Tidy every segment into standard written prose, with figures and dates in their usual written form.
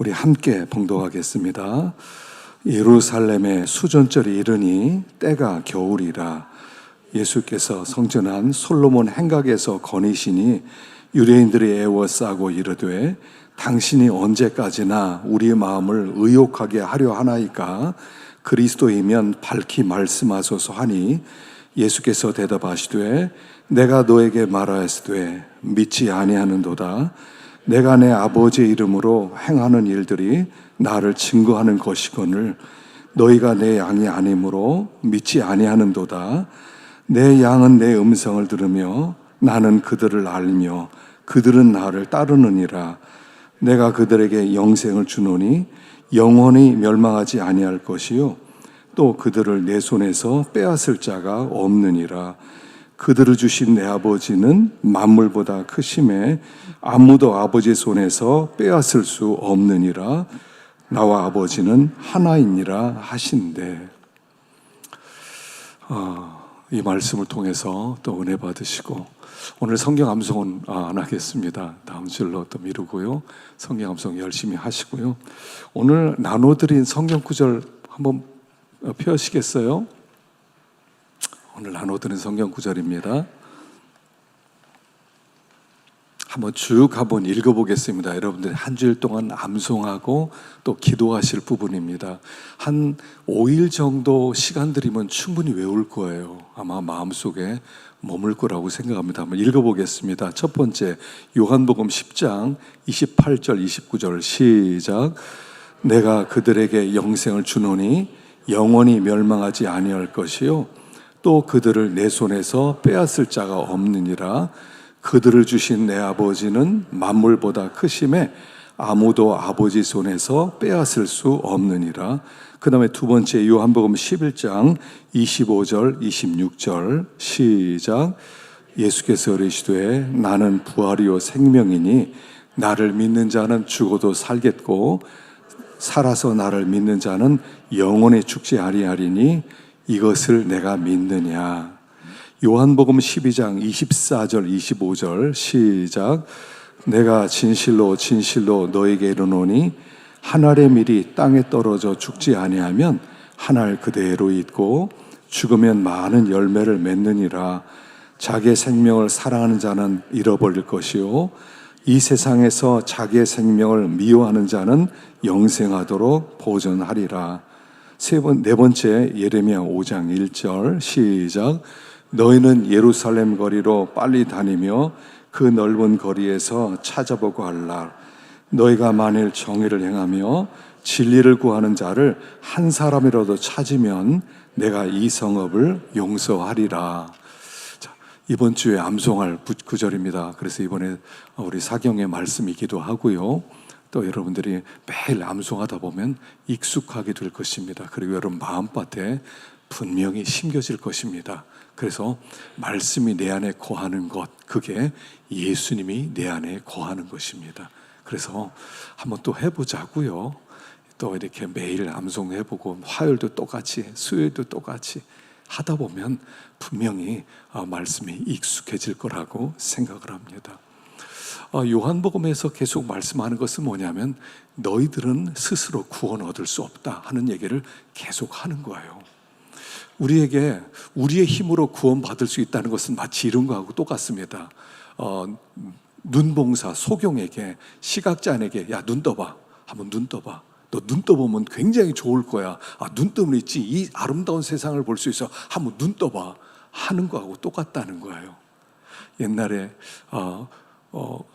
우리 함께 봉독하겠습니다. 예루살렘에 수전절이 이르니 때가 겨울이라. 예수께서 성전한 솔로몬 행각에서 거니시니 유대인들이 애워싸고 이르되 당신이 언제까지나 우리의 마음을 의욕하게 하려 하나이까? 그리스도이면 밝히 말씀하소서 하니 예수께서 대답하시되 내가 너에게 말하였으되 믿지 아니하는도다. 내가 내 아버지의 이름으로 행하는 일들이 나를 증거하는 것이거늘 너희가 내 양이 아니므로 믿지 아니하는도다. 내 양은 내 음성을 들으며 나는 그들을 알며 그들은 나를 따르느니라. 내가 그들에게 영생을 주노니 영원히 멸망하지 아니할 것이요 또 그들을 내 손에서 빼앗을 자가 없느니라. 그들을 주신 내 아버지는 만물보다 크심에 아무도 아버지 손에서 빼앗을 수 없느니라. 나와 아버지는 하나이니라 하신대. 이 말씀을 통해서 또 은혜 받으시고, 오늘 성경 암송은 안 하겠습니다. 다음 주로 또 미루고요. 성경 암송 열심히 하시고요. 오늘 나눠드린 성경 구절 한번 펴시겠어요? 오늘 나눠드린 성경 구절입니다. 한번 쭉 읽어보겠습니다. 여러분들 한 주일 동안 암송하고 또 기도하실 부분입니다. 한 5일 정도 시간 들이면 충분히 외울 거예요. 아마 마음속에 머물 거라고 생각합니다. 한번 읽어보겠습니다. 첫 번째, 요한복음 10장 28절 29절 시작. 내가 그들에게 영생을 주노니 영원히 멸망하지 아니할 것이요 또 그들을 내 손에서 빼앗을 자가 없느니라. 그들을 주신 내 아버지는 만물보다 크심에 아무도 아버지 손에서 빼앗을 수 없느니라. 그 다음에 두 번째, 요한복음 11장 25절 26절 시작. 예수께서 이르시되 나는 부활이요 생명이니 나를 믿는 자는 죽어도 살겠고 살아서 나를 믿는 자는 영원히 죽지 아니하리니 이것을 내가 믿느냐. 요한복음 12장 24절 25절 시작. 내가 진실로 진실로 너에게 이르노니 한 알의 밀이 땅에 떨어져 죽지 아니하면 한 알 그대로 있고 죽으면 많은 열매를 맺느니라. 자기의 생명을 사랑하는 자는 잃어버릴 것이요 이 세상에서 자기의 생명을 미워하는 자는 영생하도록 보존하리라. 네 번째, 예레미야 5장 1절 시작. 너희는 예루살렘 거리로 빨리 다니며 그 넓은 거리에서 찾아보고 할라. 너희가 만일 정의를 행하며 진리를 구하는 자를 한 사람이라도 찾으면 내가 이 성읍을 용서하리라. 자, 이번 주에 암송할 구절입니다. 그래서 이번에 우리 사경의 말씀이기도 하고요. 또 여러분들이 매일 암송하다 보면 익숙하게 될 것입니다. 그리고 여러분 마음밭에 분명히 심겨질 것입니다. 그래서 말씀이 내 안에 거하는 것, 그게 예수님이 내 안에 거하는 것입니다. 그래서 한번 또 해보자고요. 또 이렇게 매일 암송해보고 화요일도 똑같이 수요일도 똑같이 하다 보면 분명히 말씀이 익숙해질 거라고 생각을 합니다. 요한복음에서 계속 말씀하는 것은 뭐냐면 너희들은 스스로 구원 얻을 수 없다 하는 얘기를 계속 하는 거예요. 우리에게 우리의 힘으로 구원받을 수 있다는 것은 마치 이런 거하고 똑같습니다. 눈봉사 소경에게, 시각장애에게 야 눈 떠봐, 한번 눈 떠봐. 너 눈 떠보면 굉장히 좋을 거야. 눈 뜨면 있지 이 아름다운 세상을 볼 수 있어. 한번 눈 떠봐 하는 거하고 똑같다는 거예요. 옛날에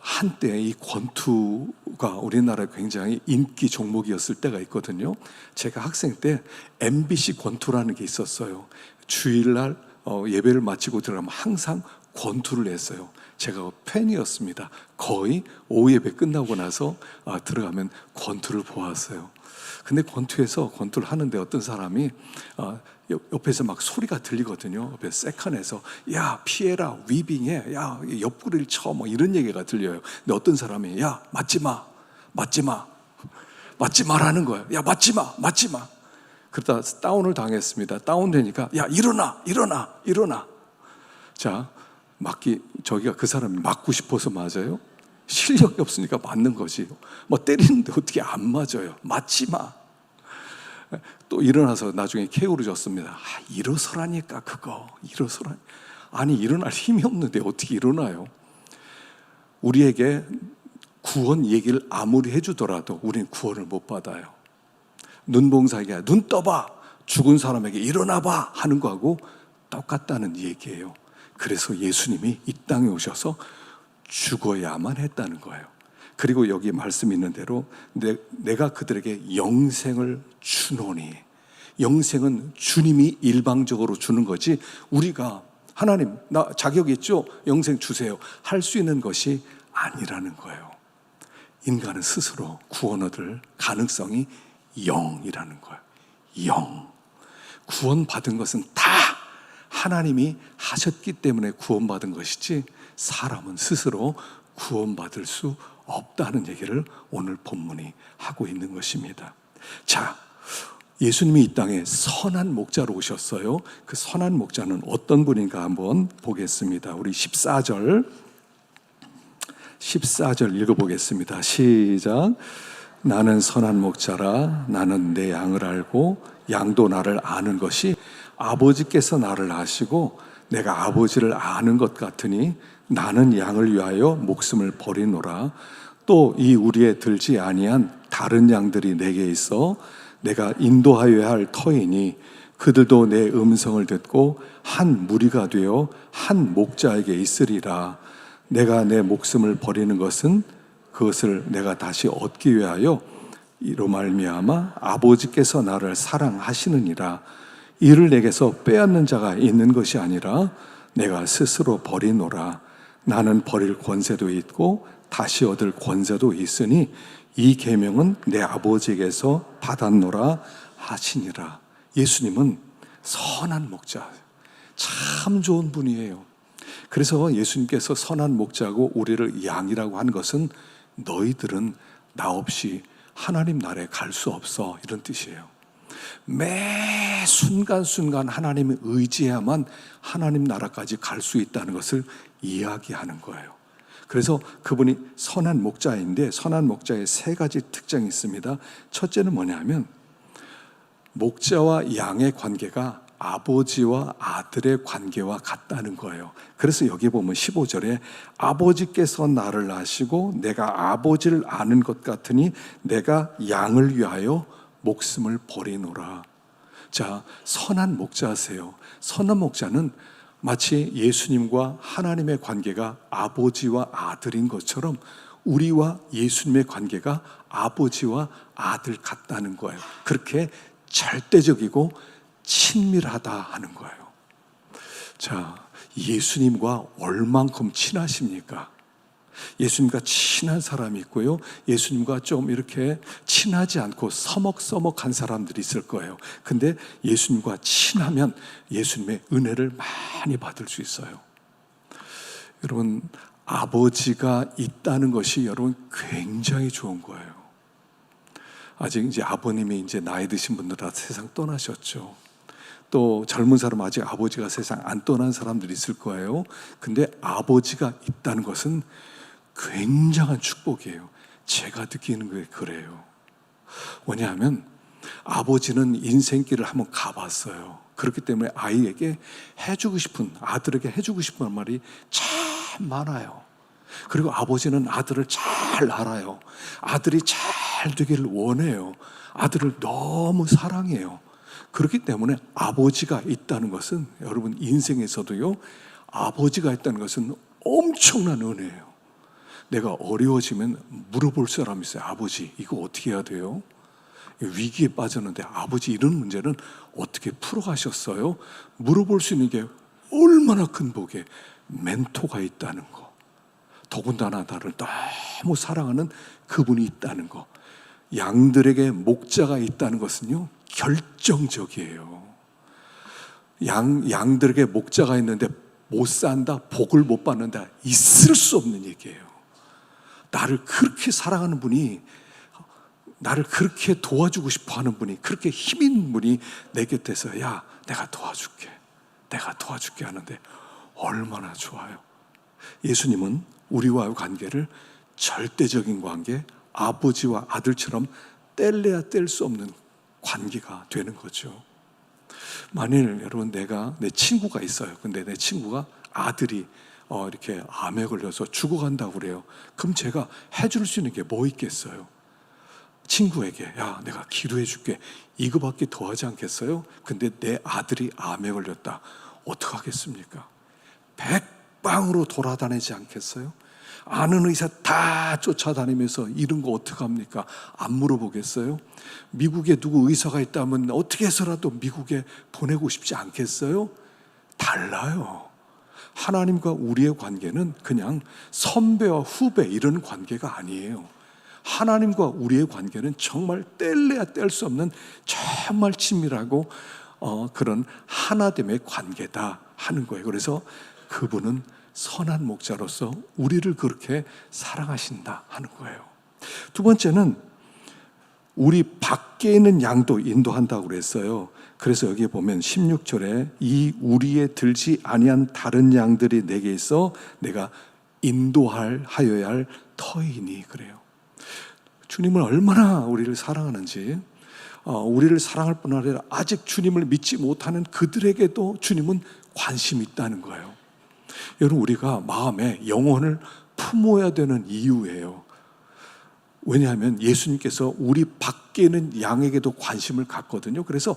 한때 이 권투가 우리나라에 굉장히 인기 종목이었을 때가 있거든요. 제가 학생 때 MBC 권투라는 게 있었어요. 주일날 예배를 마치고 들어가면 항상 권투를 했어요. 제가 팬이었습니다. 거의 오후 예배 끝나고 나서 들어가면 권투를 보았어요. 근데 권투에서 권투를 하는데 어떤 사람이 옆에서 막 소리가 들리거든요. 옆에 세컨에서 야 피해라, 위빙해, 야 옆구리를 쳐, 뭐 이런 얘기가 들려요. 근데 어떤 사람이 야 맞지 마라는 거예요. 야 맞지 마. 그러다 다운을 당했습니다. 다운되니까 야 일어나. 자, 저기가 그 사람을 맞고 싶어서 맞아요? 실력이 없으니까 맞는 거지. 뭐 때리는데 어떻게 안 맞아요? 맞지 마. 또 일어나서 나중에 케어를 줬습니다. 일어서라니까 그거. 일어서라. 아니 일어날 힘이 없는데 어떻게 일어나요? 우리에게 구원 얘기를 아무리 해주더라도 우리는 구원을 못 받아요. 눈봉사에게 눈 떠봐, 죽은 사람에게 일어나봐 하는 거하고 똑같다는 얘기예요. 그래서 예수님이 이 땅에 오셔서 죽어야만 했다는 거예요. 그리고 여기 말씀 있는 대로 내가 그들에게 영생을 주노니, 영생은 주님이 일방적으로 주는 거지 우리가 하나님 나 자격 있죠? 영생 주세요 할 수 있는 것이 아니라는 거예요. 인간은 스스로 구원 얻을 가능성이 0이라는 거예요. 0. 구원받은 것은 다 하나님이 하셨기 때문에 구원받은 것이지 사람은 스스로 구원받을 수 없다는 얘기를 오늘 본문이 하고 있는 것입니다. 자, 예수님이 이 땅에 선한 목자로 오셨어요. 그 선한 목자는 어떤 분인가 한번 보겠습니다. 우리 14절 읽어보겠습니다. 시작. 나는 선한 목자라. 나는 내 양을 알고 양도 나를 아는 것이 아버지께서 나를 아시고 내가 아버지를 아는 것 같으니 나는 양을 위하여 목숨을 버리노라. 또 이 우리에 들지 아니한 다른 양들이 내게 있어 내가 인도하여야 할 터이니 그들도 내 음성을 듣고 한 무리가 되어 한 목자에게 있으리라. 내가 내 목숨을 버리는 것은 그것을 내가 다시 얻기 위하여 이로 말미암아 아버지께서 나를 사랑하시느니라. 이를 내게서 빼앗는 자가 있는 것이 아니라 내가 스스로 버리노라. 나는 버릴 권세도 있고 다시 얻을 권세도 있으니 이 계명은 내 아버지에게서 받았노라 하시니라. 예수님은 선한 목자, 참 좋은 분이에요. 그래서 예수님께서 선한 목자고 우리를 양이라고 하는 것은 너희들은 나 없이 하나님 나라에 갈 수 없어, 이런 뜻이에요. 매 순간순간 하나님을 의지해야만 하나님 나라까지 갈 수 있다는 것을 이야기하는 거예요. 그래서 그분이 선한 목자인데 선한 목자의 세 가지 특징이 있습니다. 첫째는 뭐냐면 목자와 양의 관계가 아버지와 아들의 관계와 같다는 거예요. 그래서 여기 보면 15절에 아버지께서 나를 아시고 내가 아버지를 아는 것 같으니 내가 양을 위하여 목숨을 버리노라. 자, 선한 목자세요. 선한 목자는 마치 예수님과 하나님의 관계가 아버지와 아들인 것처럼 우리와 예수님의 관계가 아버지와 아들 같다는 거예요. 그렇게 절대적이고 친밀하다 하는 거예요. 자, 예수님과 얼만큼 친하십니까? 예수님과 친한 사람이 있고요, 예수님과 좀 이렇게 친하지 않고 서먹서먹한 사람들이 있을 거예요. 근데 예수님과 친하면 예수님의 은혜를 많이 받을 수 있어요. 여러분, 아버지가 있다는 것이 여러분 굉장히 좋은 거예요. 아직 이제 아버님이 이제 나이 드신 분들 다 세상 떠나셨죠. 또 젊은 사람 아직 아버지가 세상 안 떠난 사람들이 있을 거예요. 근데 아버지가 있다는 것은 굉장한 축복이에요. 제가 느끼는 게 그래요. 왜냐하면 아버지는 인생길을 한번 가봤어요. 그렇기 때문에 아이에게 해주고 싶은, 아들에게 해주고 싶은 말이 참 많아요. 그리고 아버지는 아들을 잘 알아요. 아들이 잘 되기를 원해요. 아들을 너무 사랑해요. 그렇기 때문에 아버지가 있다는 것은, 여러분 인생에서도요, 아버지가 있다는 것은 엄청난 은혜예요. 내가 어려워지면 물어볼 사람이 있어요. 아버지, 이거 어떻게 해야 돼요? 위기에 빠졌는데 아버지 이런 문제는 어떻게 풀어가셨어요? 물어볼 수 있는 게 얼마나 큰 복에 멘토가 있다는 거. 더군다나 나를 너무 사랑하는 그분이 있다는 거. 양들에게 목자가 있다는 것은요, 결정적이에요. 양들에게 목자가 있는데 못 산다, 복을 못 받는다, 있을 수 없는 얘기예요. 나를 그렇게 사랑하는 분이, 나를 그렇게 도와주고 싶어 하는 분이, 그렇게 힘 있는 분이 내 곁에서 야, 내가 도와줄게 하는데 얼마나 좋아요. 예수님은 우리와의 관계를 절대적인 관계, 아버지와 아들처럼 뗄래야 뗄 수 없는 관계가 되는 거죠. 만일 여러분 내 친구가 있어요. 근데 내 친구가 아들이 이렇게 암에 걸려서 죽어간다고 그래요. 그럼 제가 해줄 수 있는 게 뭐 있겠어요? 친구에게 야 내가 기도해 줄게 이거밖에 더 하지 않겠어요? 근데 내 아들이 암에 걸렸다. 어떡하겠습니까? 백방으로 돌아다니지 않겠어요? 아는 의사 다 쫓아다니면서 이런 거 어떡합니까? 안 물어보겠어요? 미국에 누구 의사가 있다면 어떻게 해서라도 미국에 보내고 싶지 않겠어요? 달라요. 하나님과 우리의 관계는 그냥 선배와 후배 이런 관계가 아니에요. 하나님과 우리의 관계는 정말 뗄래야 뗄 수 없는 정말 친밀하고 그런 하나됨의 관계다 하는 거예요. 그래서 그분은 선한 목자로서 우리를 그렇게 사랑하신다 하는 거예요. 두 번째는 우리 밖에 있는 양도 인도한다고 그랬어요. 그래서 여기 보면 16절에 이 우리에 들지 아니한 다른 양들이 내게 있어 내가 인도하여야 할 터이니 그래요. 주님은 얼마나 우리를 사랑하는지, 우리를 사랑할 뿐 아니라 아직 주님을 믿지 못하는 그들에게도 주님은 관심이 있다는 거예요. 여러분, 우리가 마음에 영혼을 품어야 되는 이유예요. 왜냐하면 예수님께서 우리 밖에 있는 양에게도 관심을 갖거든요. 그래서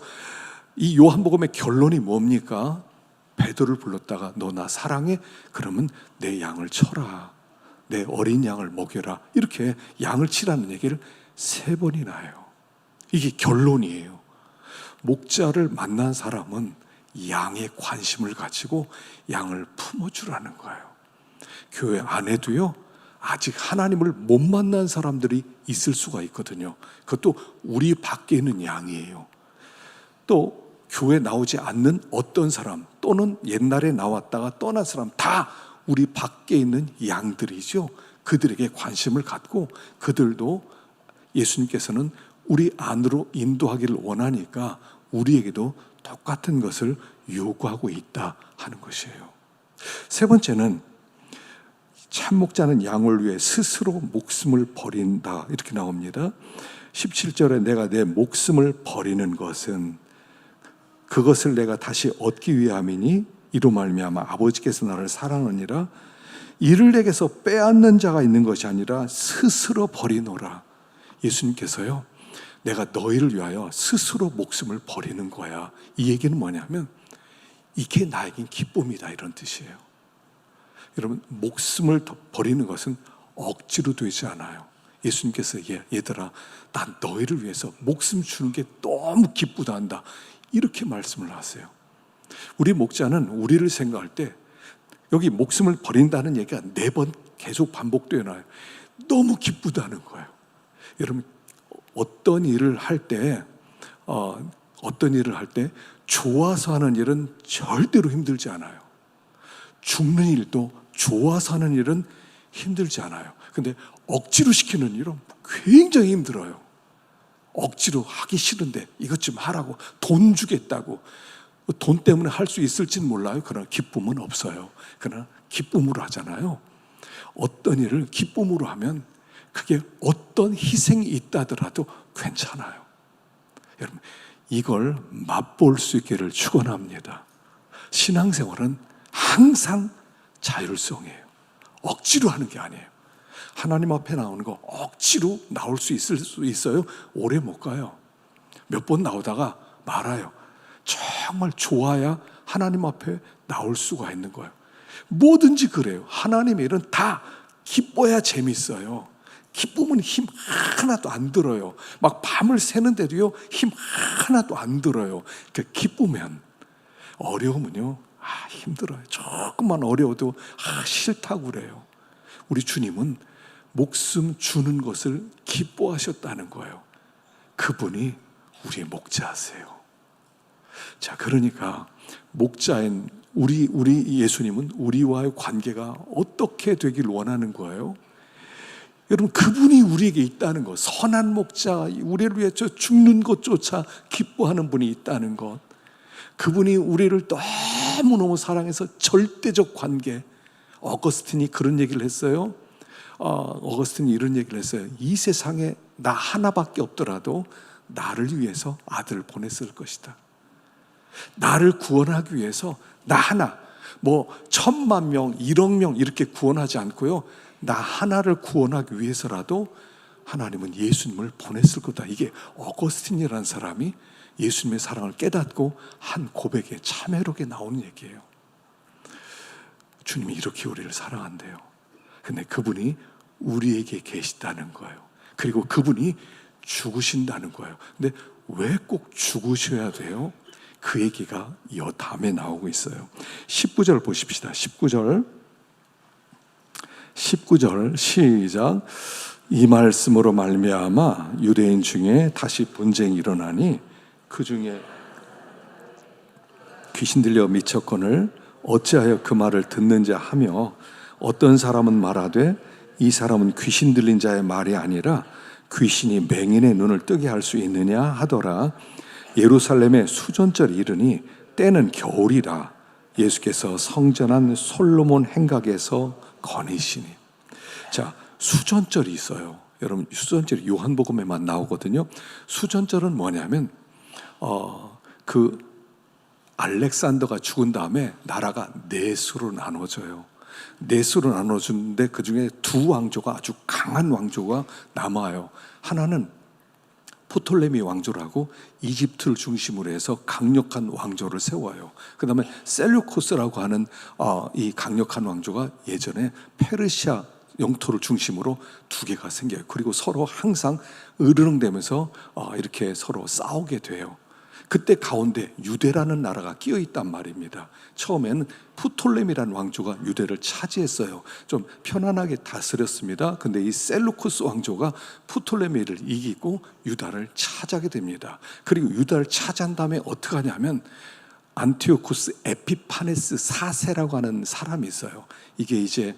이 요한복음의 결론이 뭡니까? 베드로를 불렀다가 너 나 사랑해? 그러면 내 양을 쳐라. 내 어린 양을 먹여라. 이렇게 양을 치라는 얘기를 3번이나 해요. 이게 결론이에요. 목자를 만난 사람은 양에 관심을 가지고 양을 품어주라는 거예요. 교회 안에도요, 아직 하나님을 못 만난 사람들이 있을 수가 있거든요. 그것도 우리 밖에 있는 양이에요. 또 교회 나오지 않는 어떤 사람 또는 옛날에 나왔다가 떠난 사람 다 우리 밖에 있는 양들이죠. 그들에게 관심을 갖고 그들도 예수님께서는 우리 안으로 인도하기를 원하니까 우리에게도 똑같은 것을 요구하고 있다 하는 것이에요. 세 번째는 참목자는 양을 위해 스스로 목숨을 버린다 이렇게 나옵니다. 17절에 내가 내 목숨을 버리는 것은 그것을 내가 다시 얻기 위함이니 이로 말미암아 아버지께서 나를 사랑하니라. 이를 내게서 빼앗는 자가 있는 것이 아니라 스스로 버리노라. 예수님께서요, 내가 너희를 위하여 스스로 목숨을 버리는 거야. 이 얘기는 뭐냐면 이게 나에겐 기쁨이다 이런 뜻이에요. 여러분, 목숨을 버리는 것은 억지로 되지 않아요. 예수님께서 얘들아 난 너희를 위해서 목숨 주는 게 너무 기쁘다 한다 이렇게 말씀을 하세요. 우리 목자는 우리를 생각할 때 여기 목숨을 버린다는 얘기가 4번 계속 반복되어요. 너무 기쁘다는 거예요. 여러분, 어떤 일을 할 때 좋아서 하는 일은 절대로 힘들지 않아요. 죽는 일도 좋아서 하는 일은 힘들지 않아요. 근데 억지로 시키는 일은 굉장히 힘들어요. 억지로 하기 싫은데 이것 좀 하라고 돈 주겠다고 돈 때문에 할 수 있을지는 몰라요. 그러나 기쁨은 없어요. 그러나 기쁨으로 하잖아요. 어떤 일을 기쁨으로 하면 그게 어떤 희생이 있다더라도 괜찮아요. 여러분, 이걸 맛볼 수 있기를 축원합니다. 신앙생활은 항상 자율성이에요. 억지로 하는 게 아니에요. 하나님 앞에 나오는 거 억지로 나올 수 있을 수 있어요? 오래 못 가요. 몇 번 나오다가 말아요. 정말 좋아야 하나님 앞에 나올 수가 있는 거예요. 뭐든지 그래요. 하나님의 일은 다 기뻐야 재밌어요. 기쁨은 힘 하나도 안 들어요. 막 밤을 새는데도요, 힘 하나도 안 들어요. 그러니까 기쁘면, 어려우면요, 힘들어요. 조금만 어려워도 싫다고 그래요. 우리 주님은 목숨 주는 것을 기뻐하셨다는 거예요. 그분이 우리의 목자세요. 자, 그러니까 목자인 우리 예수님은 우리와의 관계가 어떻게 되길 원하는 거예요? 여러분, 그분이 우리에게 있다는 것, 선한 목자, 우리를 위해 죽는 것조차 기뻐하는 분이 있다는 것, 그분이 우리를 너무너무 사랑해서 절대적 관계, 어거스틴이 그런 얘기를 했어요. 어거스틴이 이런 얘기를 했어요. 이 세상에 나 하나밖에 없더라도 나를 위해서 아들을 보냈을 것이다. 나를 구원하기 위해서 나 하나, 뭐 1,000,000명, 1억 명 이렇게 구원하지 않고요, 나 하나를 구원하기 위해서라도 하나님은 예수님을 보냈을 거다. 이게 어거스틴이라는 사람이 예수님의 사랑을 깨닫고 한 고백에 참회록에 나오는 얘기예요. 주님이 이렇게 우리를 사랑한대요. 근데 그분이 우리에게 계시다는 거예요. 그리고 그분이 죽으신다는 거예요. 근데 왜 꼭 죽으셔야 돼요? 그 얘기가 이 다음에 나오고 있어요. 19절 보십시다. 19절 시작. 이 말씀으로 말미암아 유대인 중에 다시 분쟁이 일어나니 그 중에 귀신 들려 미쳤거늘 어찌하여 그 말을 듣는지 하며 어떤 사람은 말하되 이 사람은 귀신 들린 자의 말이 아니라 귀신이 맹인의 눈을 뜨게 할 수 있느냐 하더라. 예루살렘에 수전절이 이르니 때는 겨울이라 예수께서 성전한 솔로몬 행각에서 거니시니. 자, 수전절이 있어요. 여러분, 수전절이 요한복음에만 나오거든요. 수전절은 뭐냐면 그 알렉산더가 죽은 다음에 나라가 넷으로 나눠져요. 넷으로 나눠주는데 그 중에 두 왕조가 아주 강한 왕조가 남아요. 하나는 프톨레미 왕조라고 이집트를 중심으로 해서 강력한 왕조를 세워요. 그 다음에 셀루코스라고 하는 이 강력한 왕조가 예전에 페르시아 영토를 중심으로 두 개가 생겨요. 그리고 서로 항상 으르렁대면서 이렇게 서로 싸우게 돼요. 그때 가운데 유대라는 나라가 끼어 있단 말입니다. 처음에는 프톨레미라는 왕조가 유대를 차지했어요. 좀 편안하게 다스렸습니다. 근데 이 셀루쿠스 왕조가 프톨레미를 이기고 유다를 차지하게 됩니다. 그리고 유다를 차지한 다음에 어떻게 하냐면 안티오쿠스 에피파네스 4세라고 하는 사람이 있어요. 이게 이제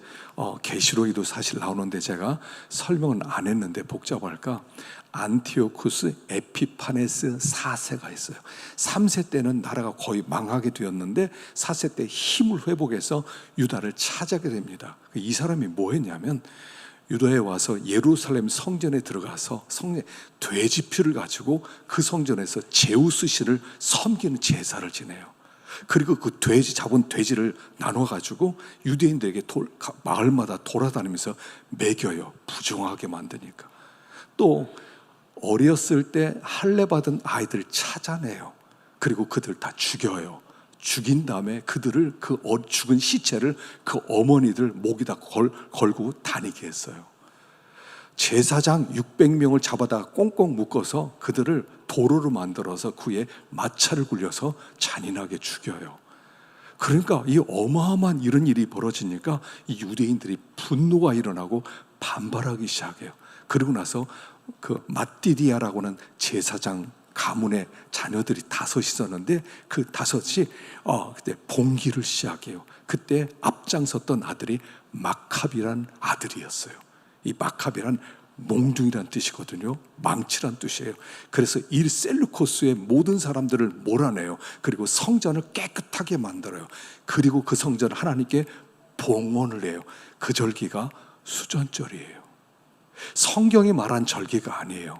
계시록에도 사실 나오는데 제가 설명은 안 했는데 복잡할까? 안티오쿠스 에피파네스 4세가 있어요. 3세 때는 나라가 거의 망하게 되었는데 4세 때 힘을 회복해서 유다를 차지하게 됩니다. 이 사람이 뭐 했냐면 유다에 와서 예루살렘 성전에 들어가서 성전에 돼지피를 가지고 그 성전에서 제우스 신을 섬기는 제사를 지내요. 그리고 그 잡은 돼지를 나눠가지고 유대인들에게 마을마다 돌아다니면서 먹여요. 부정하게 만드니까. 또 어렸을 때 할례 받은 아이들 찾아내요. 그리고 그들 다 죽여요. 죽인 다음에 그들을 죽은 시체를 그 어머니들 목에다 걸고 다니게 했어요. 제사장 600명을 잡아다 꽁꽁 묶어서 그들을 도로로 만들어서 그 위에 마차를 굴려서 잔인하게 죽여요. 그러니까 이 어마어마한 이런 일이 벌어지니까 이 유대인들이 분노가 일어나고 반발하기 시작해요. 그리고 나서 그 마띠디아라고는 제사장 가문의 자녀들이 5 있었는데 그 5이 그때 봉기를 시작해요. 그때 앞장섰던 아들이 마카비란 아들이었어요. 이 마카비란 몽둥이란 뜻이거든요. 망치란 뜻이에요. 그래서 이 셀루코스의 모든 사람들을 몰아내요. 그리고 성전을 깨끗하게 만들어요. 그리고 그 성전을 하나님께 봉헌을 해요. 그 절기가 수전절이에요. 성경이 말한 절기가 아니에요.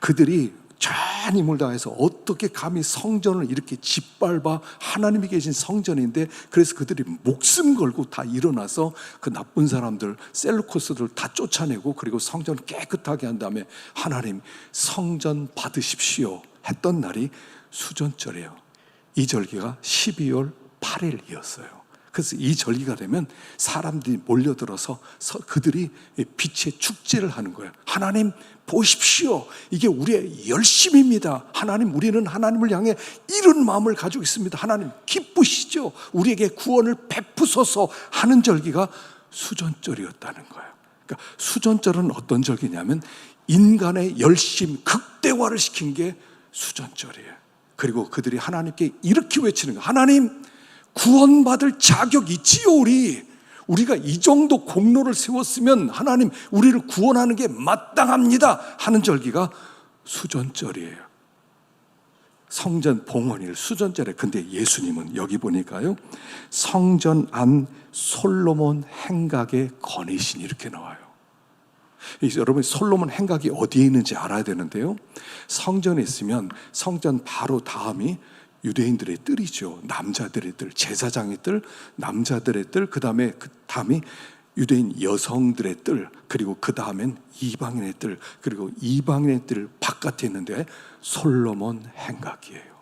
그들이 전 힘을 다해서 어떻게 감히 성전을 이렇게 짓밟아, 하나님이 계신 성전인데, 그래서 그들이 목숨 걸고 다 일어나서 그 나쁜 사람들 셀루코스들 다 쫓아내고 그리고 성전 깨끗하게 한 다음에 하나님 성전 받으십시오 했던 날이 수전절이에요. 이 절기가 12월 8일이었어요. 그래서 이 절기가 되면 사람들이 몰려들어서 그들이 빛의 축제를 하는 거예요. 하나님 보십시오. 이게 우리의 열심입니다. 하나님, 우리는 하나님을 향해 이런 마음을 가지고 있습니다. 하나님 기쁘시죠? 우리에게 구원을 베푸소서 하는 절기가 수전절이었다는 거예요. 그러니까 수전절은 어떤 절기냐면 인간의 열심 극대화를 시킨 게 수전절이에요. 그리고 그들이 하나님께 이렇게 외치는 거예요. 하나님, 구원받을 자격 있지요. 우리가 이 정도 공로를 세웠으면 하나님 우리를 구원하는 게 마땅합니다 하는 절기가 수전절이에요. 성전 봉헌일 수전절에. 근데 예수님은 여기 보니까요, 성전 안 솔로몬 행각의 거니신 이렇게 나와요. 여러분, 솔로몬 행각이 어디에 있는지 알아야 되는데요, 성전에 있으면 성전 바로 다음이 유대인들의 뜰이죠. 남자들의 뜰, 제사장의 뜰, 남자들의 뜰, 그 다음이 유대인 여성들의 뜰, 그리고 그 다음엔 이방인의 뜰, 그리고 이방인의 뜰 바깥에 있는데 솔로몬 행각이에요.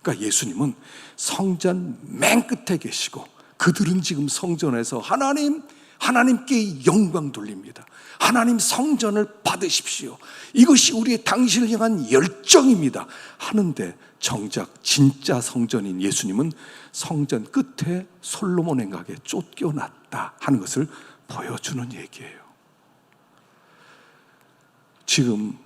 그러니까 예수님은 성전 맨 끝에 계시고, 그들은 지금 성전에서 하나님께 영광 돌립니다. 하나님, 성전을 받으십시오. 이것이 우리의 당신을 향한 열정입니다 하는데, 정작 진짜 성전인 예수님은 성전 끝에 솔로몬 행각에 쫓겨났다 하는 것을 보여주는 얘기예요. 지금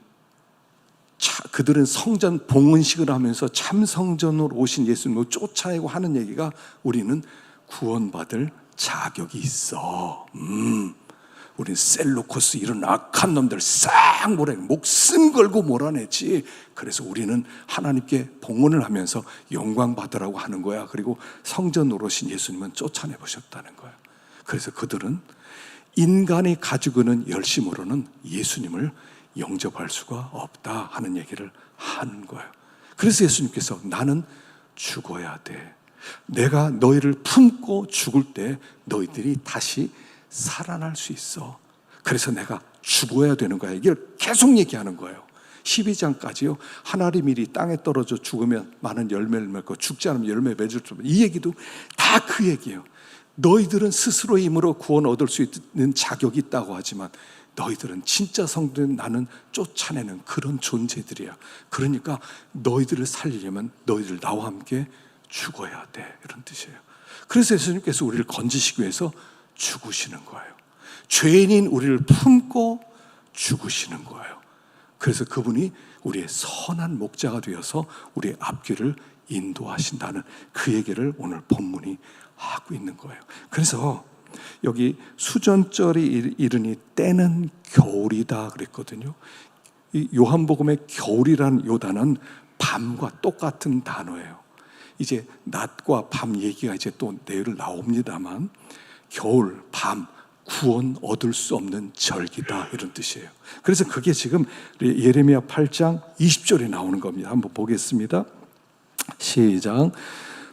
그들은 성전 봉헌식을 하면서 참 성전으로 오신 예수님을 쫓아내고 하는 얘기가, 우리는 구원받을 자격이 있어. 우린 셀루코스 이런 악한 놈들 싹 목숨 걸고 몰아내지. 그래서 우리는 하나님께 봉헌을 하면서 영광 받으라고 하는 거야. 그리고 성전으로 오신 예수님은 쫓아내 보셨다는 거야. 그래서 그들은 인간이 가지고 있는 열심으로는 예수님을 영접할 수가 없다 하는 얘기를 하는 거예요. 그래서 예수님께서 나는 죽어야 돼. 내가 너희를 품고 죽을 때 너희들이 다시 살아날 수 있어. 그래서 내가 죽어야 되는 거야. 이걸 계속 얘기하는 거예요. 12장까지요. 하나님의 일이 땅에 떨어져 죽으면 많은 열매를 맺고 죽지 않으면 열매 맺을 수 없는, 이 얘기도 다 그 얘기예요. 너희들은 스스로의 힘으로 구원 얻을 수 있는 자격이 있다고 하지만 너희들은 진짜 성도는 나는 쫓아내는 그런 존재들이야. 그러니까 너희들을 살리려면 너희들 나와 함께 죽어야 돼. 이런 뜻이에요. 그래서 예수님께서 우리를 건지시기 위해서 죽으시는 거예요. 죄인인 우리를 품고 죽으시는 거예요. 그래서 그분이 우리의 선한 목자가 되어서 우리의 앞길을 인도하신다는 그 얘기를 오늘 본문이 하고 있는 거예요. 그래서 여기 수전절이 이르니 때는 겨울이다 그랬거든요. 이 요한복음의 겨울이라는 요 단어는 밤과 똑같은 단어예요. 이제 낮과 밤 얘기가 이제 또 내일 나옵니다만, 겨울, 밤, 구원 얻을 수 없는 절기다 이런 뜻이에요. 그래서 그게 지금 예레미야 8장 20절에 나오는 겁니다. 한번 보겠습니다. 시작.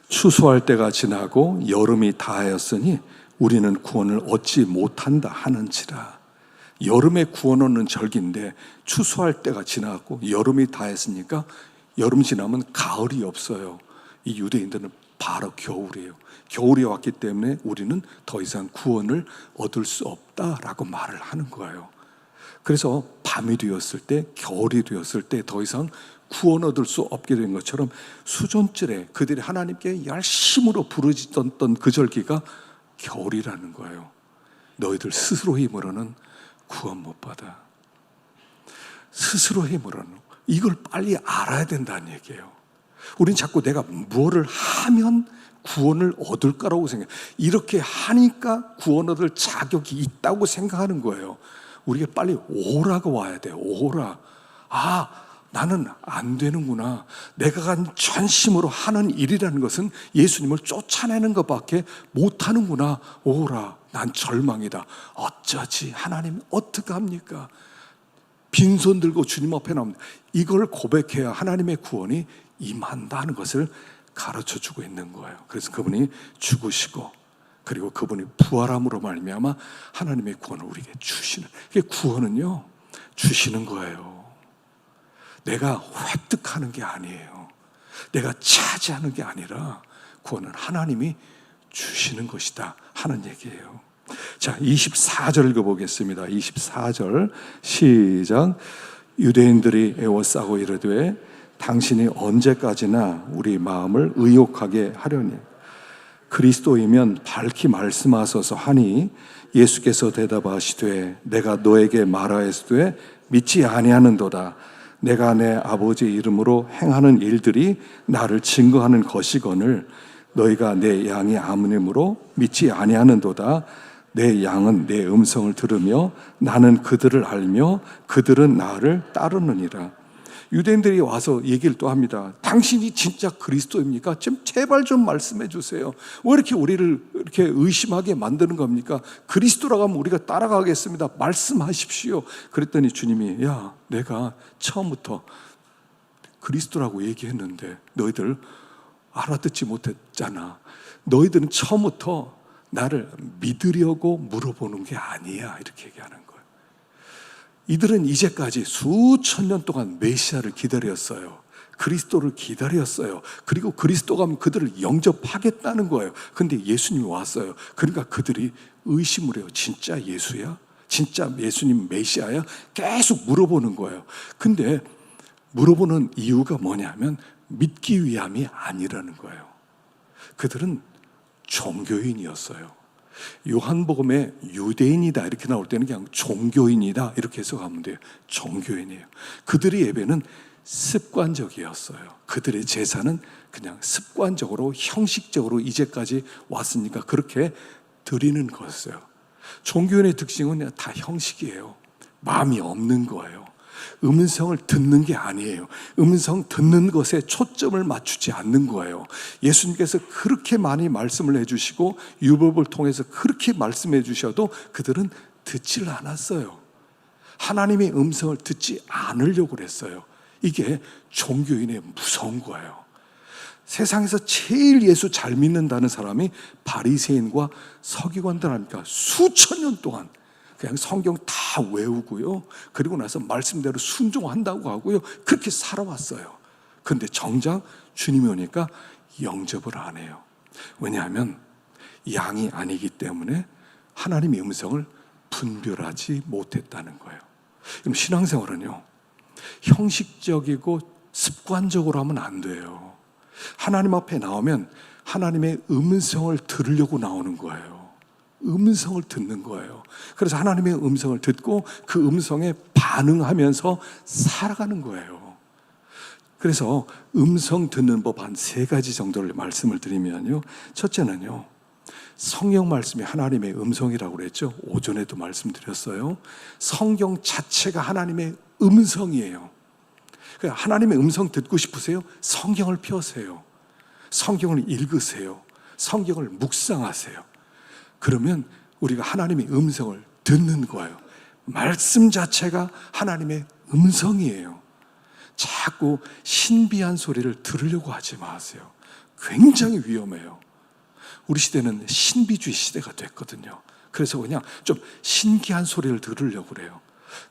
추수할 때가 지나고 여름이 다하였으니 우리는 구원을 얻지 못한다 하는지라. 여름에 구원 얻는 절기인데 추수할 때가 지나고 여름이 다했으니까, 여름 지나면 가을이 없어요. 이 유대인들은 바로 겨울이에요. 겨울이 왔기 때문에 우리는 더 이상 구원을 얻을 수 없다라고 말을 하는 거예요. 그래서 밤이 되었을 때, 겨울이 되었을 때 더 이상 구원 얻을 수 없게 된 것처럼, 수전절에 그들이 하나님께 열심으로 부르짖던 그 절기가 겨울이라는 거예요. 너희들 스스로 힘으로는 구원 못 받아. 스스로 힘으로는. 이걸 빨리 알아야 된다는 얘기예요. 우린 자꾸 내가 뭐를 하면 구원을 얻을까라고 생각해요. 이렇게 하니까 구원 얻을 자격이 있다고 생각하는 거예요. 우리가 빨리 오라가 와야 돼요. 오라. 아, 나는 안 되는구나. 내가 간 전심으로 하는 일이라는 것은 예수님을 쫓아내는 것밖에 못하는구나. 오라. 난 절망이다. 어쩌지? 하나님 어떡합니까? 빈손 들고 주님 앞에 나옵니다. 이걸 고백해야 하나님의 구원이 임한다는 것을 가르쳐주고 있는 거예요. 그래서 그분이 죽으시고, 그리고 그분이 부활함으로 말미암아 하나님의 구원을 우리에게 주시는, 이게 구원은요, 주시는 거예요. 내가 획득하는 게 아니에요. 내가 차지하는 게 아니라 구원은 하나님이 주시는 것이다 하는 얘기예요. 자, 24절 읽어보겠습니다. 24절 시작. 유대인들이 애워싸고 이르되 당신이 언제까지나 우리 마음을 의욕하게 하려니 그리스도이면 밝히 말씀하소서 하니, 예수께서 대답하시되 내가 너에게 말하였으되 믿지 아니하는도다. 내가 내 아버지 이름으로 행하는 일들이 나를 증거하는 것이거늘 너희가 내 양이 아무님으로 믿지 아니하는도다. 내 양은 내 음성을 들으며 나는 그들을 알며 그들은 나를 따르느니라. 유대인들이 와서 얘기를 또 합니다. 당신이 진짜 그리스도입니까? 좀 제발 좀 말씀해 주세요. 왜 이렇게 우리를 이렇게 의심하게 만드는 겁니까? 그리스도라고 하면 우리가 따라가겠습니다. 말씀하십시오. 그랬더니 주님이, 야, 내가 처음부터 그리스도라고 얘기했는데 너희들 알아듣지 못했잖아. 너희들은 처음부터 나를 믿으려고 물어보는 게 아니야. 이렇게 얘기하는 거예요. 이들은 이제까지 수천 년 동안 메시아를 기다렸어요. 그리스도를 기다렸어요. 그리고 그리스도가 그들을 영접하겠다는 거예요. 근데 예수님이 왔어요. 그러니까 그들이 의심을 해요. 진짜 예수야? 진짜 예수님 메시아야? 계속 물어보는 거예요. 근데 물어보는 이유가 뭐냐면 믿기 위함이 아니라는 거예요. 그들은 종교인이었어요. 요한복음에 유대인이다 이렇게 나올 때는 그냥 종교인이다 이렇게 해석하면 돼요. 종교인이에요. 그들의 예배는 습관적이었어요. 그들의 제사는 그냥 습관적으로 형식적으로 이제까지 왔으니까 그렇게 드리는 거였어요. 종교인의 특징은 그냥 다 형식이에요. 마음이 없는 거예요. 음성을 듣는 게 아니에요. 음성 듣는 것에 초점을 맞추지 않는 거예요. 예수님께서 그렇게 많이 말씀을 해주시고 율법을 통해서 그렇게 말씀해 주셔도 그들은 듣질 않았어요. 하나님의 음성을 듣지 않으려고 그랬어요. 이게 종교인의 무서운 거예요. 세상에서 제일 예수 잘 믿는다는 사람이 바리새인과 서기관들 아닙니까? 수천 년 동안 그냥 성경 다 외우고요. 그리고 나서 말씀대로 순종한다고 하고요. 그렇게 살아왔어요. 그런데 정작 주님이 오니까 영접을 안 해요. 왜냐하면 양이 아니기 때문에 하나님의 음성을 분별하지 못했다는 거예요. 그럼 신앙생활은요, 형식적이고 습관적으로 하면 안 돼요. 하나님 앞에 나오면 하나님의 음성을 들으려고 나오는 거예요. 음성을 듣는 거예요. 그래서 하나님의 음성을 듣고 그 음성에 반응하면서 살아가는 거예요. 그래서 음성 듣는 법 한 3가지 정도를 말씀을 드리면요. 첫째는요, 성경 말씀이 하나님의 음성이라고 그랬죠. 오전에도 말씀드렸어요. 성경 자체가 하나님의 음성이에요. 하나님의 음성 듣고 싶으세요? 성경을 펴세요. 성경을 읽으세요. 성경을 묵상하세요. 그러면 우리가 하나님의 음성을 듣는 거예요. 말씀 자체가 하나님의 음성이에요. 자꾸 신비한 소리를 들으려고 하지 마세요. 굉장히 위험해요. 우리 시대는 신비주의 시대가 됐거든요. 그래서 그냥 좀 신기한 소리를 들으려고 그래요.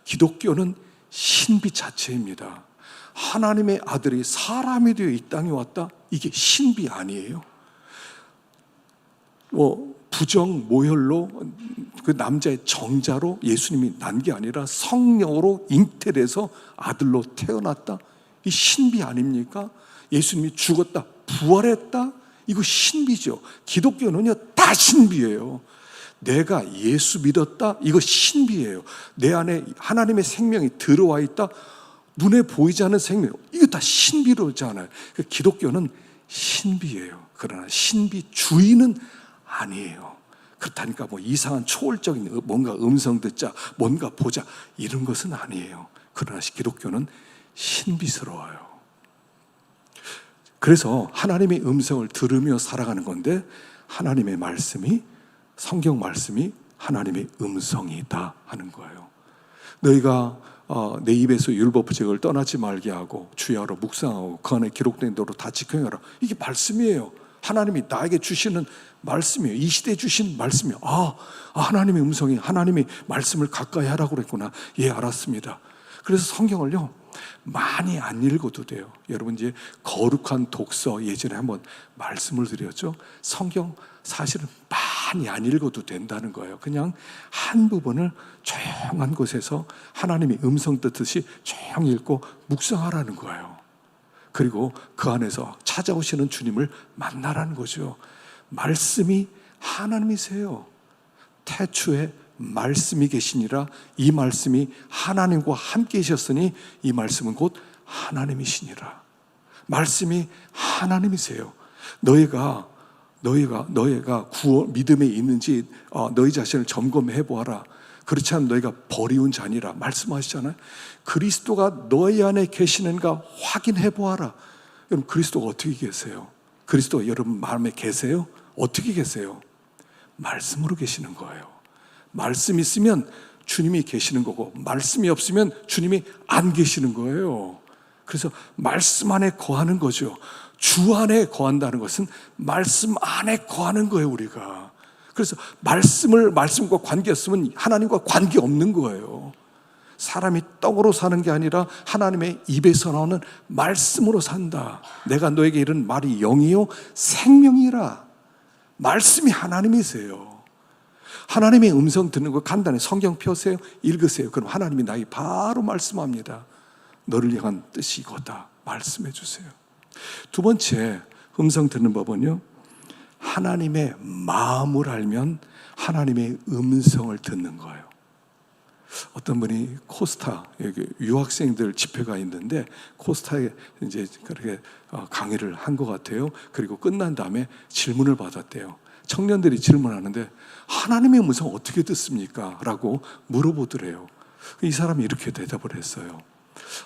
기독교는 신비 자체입니다. 하나님의 아들이 사람이 되어 이 땅에 왔다? 이게 신비 아니에요? 부정 모혈로 그 남자의 정자로 예수님이 난 게 아니라 성령으로 잉태돼서 아들로 태어났다? 이 신비 아닙니까? 예수님이 죽었다, 부활했다? 이거 신비죠. 기독교는요, 다 신비예요. 내가 예수 믿었다? 이거 신비예요. 내 안에 하나님의 생명이 들어와 있다? 눈에 보이지 않는 생명, 이거 다 신비로잖아요. 기독교는 신비예요. 그러나 신비주의는 아니에요. 그렇다니까 뭐 이상한 초월적인 뭔가 음성 듣자, 뭔가 보자 이런 것은 아니에요. 그러나 기독교는 신비스러워요. 그래서 하나님의 음성을 들으며 살아가는 건데 하나님의 말씀이, 성경 말씀이 하나님의 음성이다 하는 거예요. 너희가 내 입에서 율법책을 떠나지 말게 하고 주야로 묵상하고 그 안에 기록된 대로 다 지켜라. 이게 말씀이에요. 하나님이 나에게 주시는 말씀이에요. 이 시대에 주신 말씀이에요. 하나님의 음성이, 하나님의 말씀을 가까이 하라고 그랬구나. 예, 알았습니다. 그래서 성경을요, 많이 안 읽어도 돼요. 여러분 이제 거룩한 독서 예전에 한번 말씀을 드렸죠. 성경 사실은 많이 안 읽어도 된다는 거예요. 그냥 한 부분을 조용한 곳에서 하나님의 음성 듣듯이 조용히 읽고 묵상하라는 거예요. 그리고 그 안에서 찾아오시는 주님을 만나라는 거죠. 말씀이 하나님이세요. 태초에 말씀이 계시니라. 이 말씀이 하나님과 함께 계셨으니 이 말씀은 곧 하나님이시니라. 말씀이 하나님이세요. 너희가 구원 믿음에 있는지 너희 자신을 점검해 보아라. 그렇지 않으면 너희가 버리운 자니라 말씀하시잖아요. 그리스도가 너희 안에 계시는가 확인해 보아라. 여러분, 그리스도가 어떻게 계세요? 그리스도가 여러분 마음에 계세요? 어떻게 계세요? 말씀으로 계시는 거예요. 말씀 있으면 주님이 계시는 거고, 말씀이 없으면 주님이 안 계시는 거예요. 그래서 말씀 안에 거하는 거죠. 주 안에 거한다는 것은 말씀 안에 거하는 거예요, 우리가. 그래서 말씀과 관계 없으면 하나님과 관계 없는 거예요. 사람이 떡으로 사는 게 아니라 하나님의 입에서 나오는 말씀으로 산다. 내가 너에게 이른 말이 영이요 생명이라. 말씀이 하나님이세요. 하나님의 음성 듣는 거 간단히 성경 펴세요. 읽으세요. 그럼 하나님이 나에게 바로 말씀합니다. 너를 향한 뜻이 이거다. 말씀해 주세요. 두 번째 음성 듣는 법은요, 하나님의 마음을 알면 하나님의 음성을 듣는 거예요. 어떤 분이 코스타, 여기 유학생들 집회가 있는데 코스타에 이제 그렇게 강의를 한 것 같아요. 그리고 끝난 다음에 질문을 받았대요. 청년들이 질문하는데 하나님의 음성 어떻게 듣습니까? 라고 물어보더래요. 이 사람이 이렇게 대답을 했어요.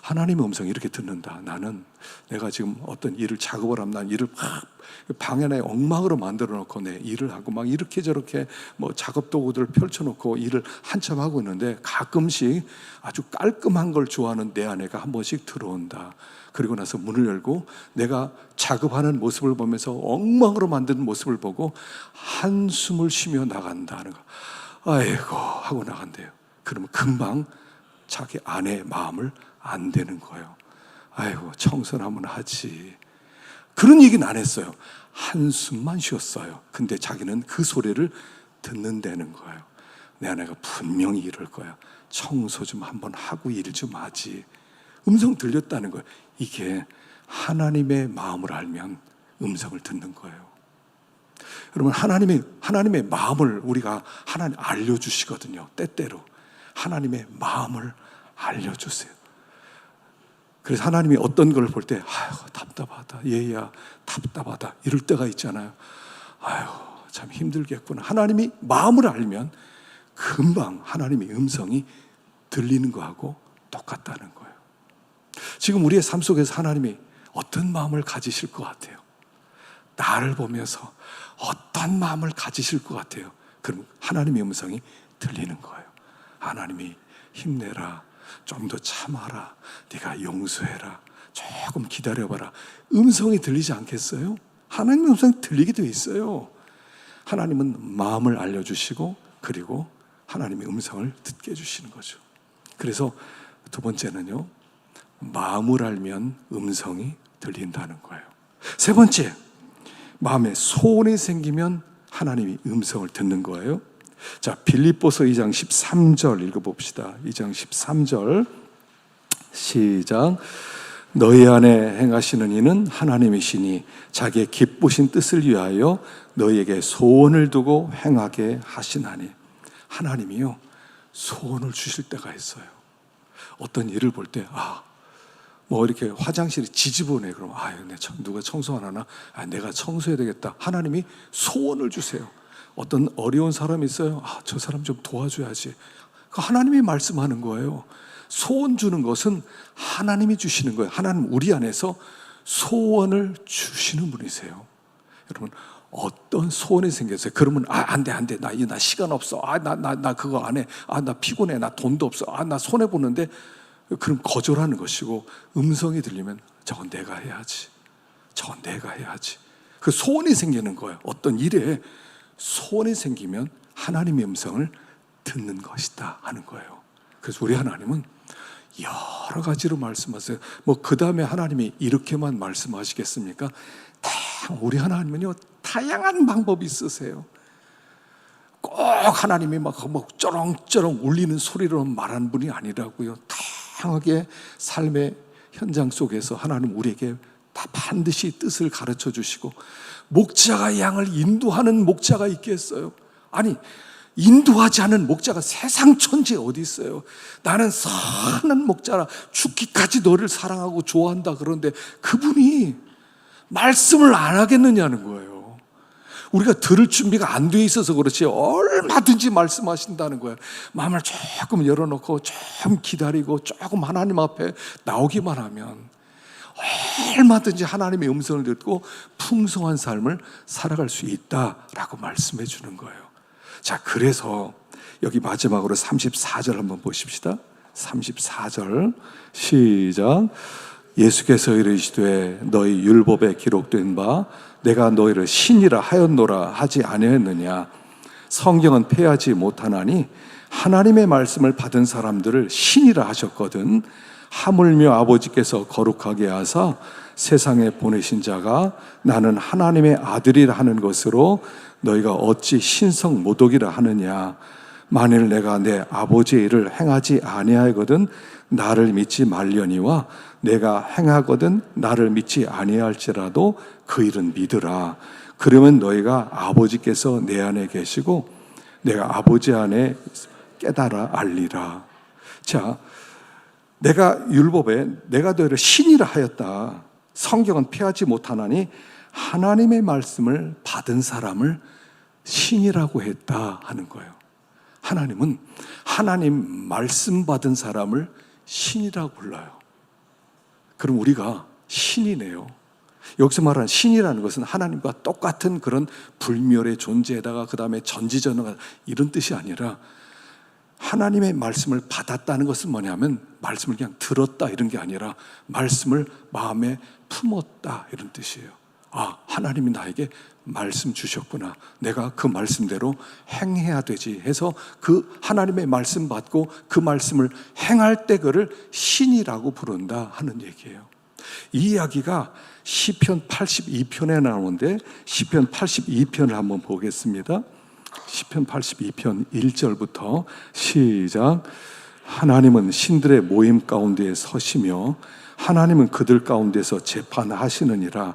하나님의 음성이 이렇게 듣는다. 나는 내가 지금 어떤 일을 작업을 하면 난 일을 막 방 안에 엉망으로 만들어 놓고 내 일을 하고 막 이렇게 저렇게 뭐 작업 도구들을 펼쳐 놓고 일을 한참 하고 있는데 가끔씩 아주 깔끔한 걸 좋아하는 내 아내가 한 번씩 들어온다. 그리고 나서 문을 열고 내가 작업하는 모습을 보면서 엉망으로 만든 모습을 보고 한숨을 쉬며 나간다는 거. 아이고 하고 나간대요. 그러면 금방 자기 아내의 마음을 안 되는 거예요. 아이고 청소는 한번 하지. 그런 얘기는 안 했어요. 한숨만 쉬었어요. 근데 자기는 그 소리를 듣는다는 거예요. 내 아내가 분명히 이럴 거야. 청소 좀 한번 하고 일 좀 하지. 음성 들렸다는 거예요. 이게 하나님의 마음을 알면 음성을 듣는 거예요. 여러분, 하나님의 마음을 우리가 하나님 알려주시거든요. 때때로 하나님의 마음을 알려주세요. 그래서 하나님이 어떤 걸 볼 때 아유 답답하다, 얘야 답답하다 이럴 때가 있잖아요. 아유 참 힘들겠구나. 하나님이 마음을 알면 금방 하나님의 음성이 들리는 거하고 똑같다는 거예요. 지금 우리의 삶 속에서 하나님이 어떤 마음을 가지실 것 같아요? 나를 보면서 어떤 마음을 가지실 것 같아요? 그럼 하나님의 음성이 들리는 거예요. 하나님이 힘내라, 좀 더 참아라, 네가 용서해라, 조금 기다려봐라. 음성이 들리지 않겠어요? 하나님의 음성이 들리게 되어 있어요. 하나님은 마음을 알려주시고 그리고 하나님의 음성을 듣게 해주시는 거죠. 그래서 두 번째는요, 마음을 알면 음성이 들린다는 거예요. 세 번째, 마음에 소원이 생기면 하나님이 음성을 듣는 거예요. 자, 빌립보서 2장 13절 읽어봅시다. 2장 13절 시작. 너희 안에 행하시는 이는 하나님이시니 자기의 기쁘신 뜻을 위하여 너희에게 소원을 두고 행하게 하시나니. 하나님이요, 소원을 주실 때가 있어요. 어떤 일을 볼 때 뭐 이렇게 화장실이 지저분해. 그럼 누가 청소 안 하나? 내가 청소해야 되겠다. 하나님이 소원을 주세요. 어떤 어려운 사람이 있어요. 저 사람 좀 도와줘야지. 하나님이 말씀하는 거예요. 소원 주는 것은 하나님이 주시는 거예요. 하나님 우리 안에서 소원을 주시는 분이세요. 여러분, 어떤 소원이 생겼어요. 그러면 안 돼. 나 시간 없어. 나 그거 안 해. 나 피곤해. 나 돈도 없어. 나 손해 보는데. 그럼 거절하는 것이고, 음성이 들리면 저건 내가 해야지. 저건 내가 해야지. 그 소원이 생기는 거예요. 어떤 일에 소원이 생기면 하나님의 음성을 듣는 것이다 하는 거예요. 그래서 우리 하나님은 여러 가지로 말씀하세요. 그 다음에 하나님이 이렇게만 말씀하시겠습니까? 우리 하나님은요, 다양한 방법이 있으세요. 꼭 하나님이 막 쩌렁쩌렁 울리는 소리로 말하는 분이 아니라고요. 다양하게 삶의 현장 속에서 하나님 우리에게 다 반드시 뜻을 가르쳐 주시고, 목자가 양을 인도하는 목자가 있겠어요? 아니, 인도하지 않은 목자가 세상 천지에 어디 있어요? 나는 선한 목자라 죽기까지 너를 사랑하고 좋아한다. 그런데 그분이 말씀을 안 하겠느냐는 거예요. 우리가 들을 준비가 안 돼 있어서 그렇지 얼마든지 말씀하신다는 거예요. 마음을 조금 열어놓고 좀 기다리고 조금 하나님 앞에 나오기만 하면 얼마든지 하나님의 음성을 듣고 풍성한 삶을 살아갈 수 있다라고 말씀해 주는 거예요. 자, 그래서 여기 마지막으로 34절 한번 보십시다. 34절 시작. 예수께서 이르시되 너희 율법에 기록된 바 내가 너희를 신이라 하였노라 하지 아니했느냐. 성경은 폐하지 못하나니 하나님의 말씀을 받은 사람들을 신이라 하셨거든. 하물며 아버지께서 거룩하게 하사 세상에 보내신 자가 나는 하나님의 아들이라 하는 것으로 너희가 어찌 신성 모독이라 하느냐. 만일 내가 내 아버지의 일을 행하지 아니하거든 나를 믿지 말려니와 내가 행하거든 나를 믿지 아니할지라도 그 일은 믿으라. 그러면 너희가 아버지께서 내 안에 계시고 내가 아버지 안에 깨달아 알리라. 자, 내가 율법에 내가 너희를 신이라 하였다. 성경은 폐하지 못하나니 하나님의 말씀을 받은 사람을 신이라고 했다 하는 거예요. 하나님은 하나님 말씀 받은 사람을 신이라고 불러요. 그럼 우리가 신이네요. 여기서 말하는 신이라는 것은 하나님과 똑같은 그런 불멸의 존재에다가 그 다음에 전지전능 이런 뜻이 아니라 하나님의 말씀을 받았다는 것은 뭐냐면 말씀을 그냥 들었다 이런 게 아니라 말씀을 마음에 품었다 이런 뜻이에요. 아, 하나님이 나에게 말씀 주셨구나. 내가 그 말씀대로 행해야 되지 해서 그 하나님의 말씀 받고 그 말씀을 행할 때 그를 신이라고 부른다 하는 얘기예요. 이 이야기가 시편 82편에 나오는데 시편 82편을 한번 보겠습니다. 시편 82편 1절부터 시작. 하나님은 신들의 모임 가운데에 서시며 하나님은 그들 가운데서 재판하시느니라.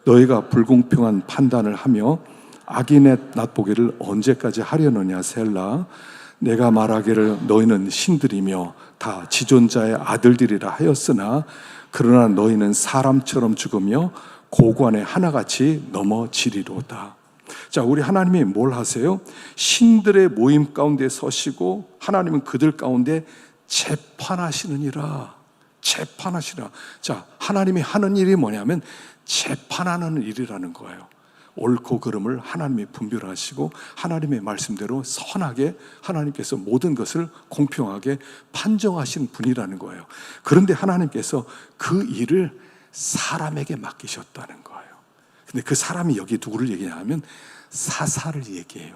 너희가 불공평한 판단을 하며 악인의 낫보기를 언제까지 하려느냐 셀라. 내가 말하기를 너희는 신들이며 다 지존자의 아들들이라 하였으나 그러나 너희는 사람처럼 죽으며 고관에 하나같이 넘어지리로다. 자, 우리 하나님이 뭘 하세요? 신들의 모임 가운데 서시고 하나님은 그들 가운데 재판하시느니라. 재판하시라. 자, 하나님이 하는 일이 뭐냐면 재판하는 일이라는 거예요. 옳고 그름을 하나님이 분별하시고 하나님의 말씀대로 선하게 하나님께서 모든 것을 공평하게 판정하신 분이라는 거예요. 그런데 하나님께서 그 일을 사람에게 맡기셨다는 거예요. 근데 그 사람이 여기 누구를 얘기하냐면 사사를 얘기해요.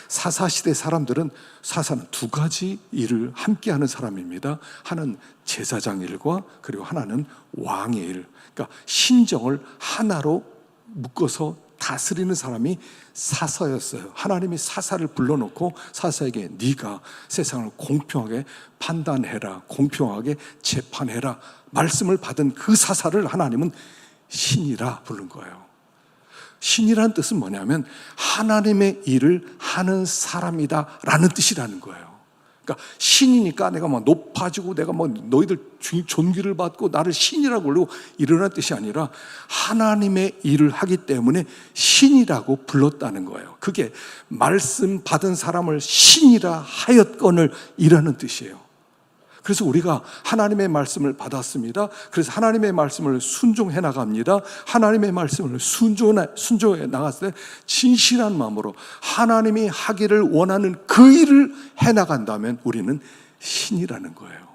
사사시대 사람들은 사사는 두 가지 일을 함께 하는 사람입니다. 하나는 제사장 일과 그리고 하나는 왕의 일. 그러니까 신정을 하나로 묶어서 다스리는 사람이 사사였어요. 하나님이 사사를 불러놓고 사사에게 네가 세상을 공평하게 판단해라, 공평하게 재판해라 말씀을 받은 그 사사를 하나님은 신이라 부른 거예요. 신이라는 뜻은 뭐냐면 하나님의 일을 하는 사람이다 라는 뜻이라는 거예요. 그러니까 신이니까 내가 막 높아지고 내가 막 너희들 존귀를 받고 나를 신이라고 부르고 이러는 뜻이 아니라 하나님의 일을 하기 때문에 신이라고 불렀다는 거예요. 그게 말씀 받은 사람을 신이라 하였거늘 이라는 뜻이에요. 그래서 우리가 하나님의 말씀을 받았습니다. 그래서 하나님의 말씀을 순종해 나갑니다. 하나님의 말씀을 순종해 나갔을 때 진실한 마음으로 하나님이 하기를 원하는 그 일을 해 나간다면 우리는 신이라는 거예요.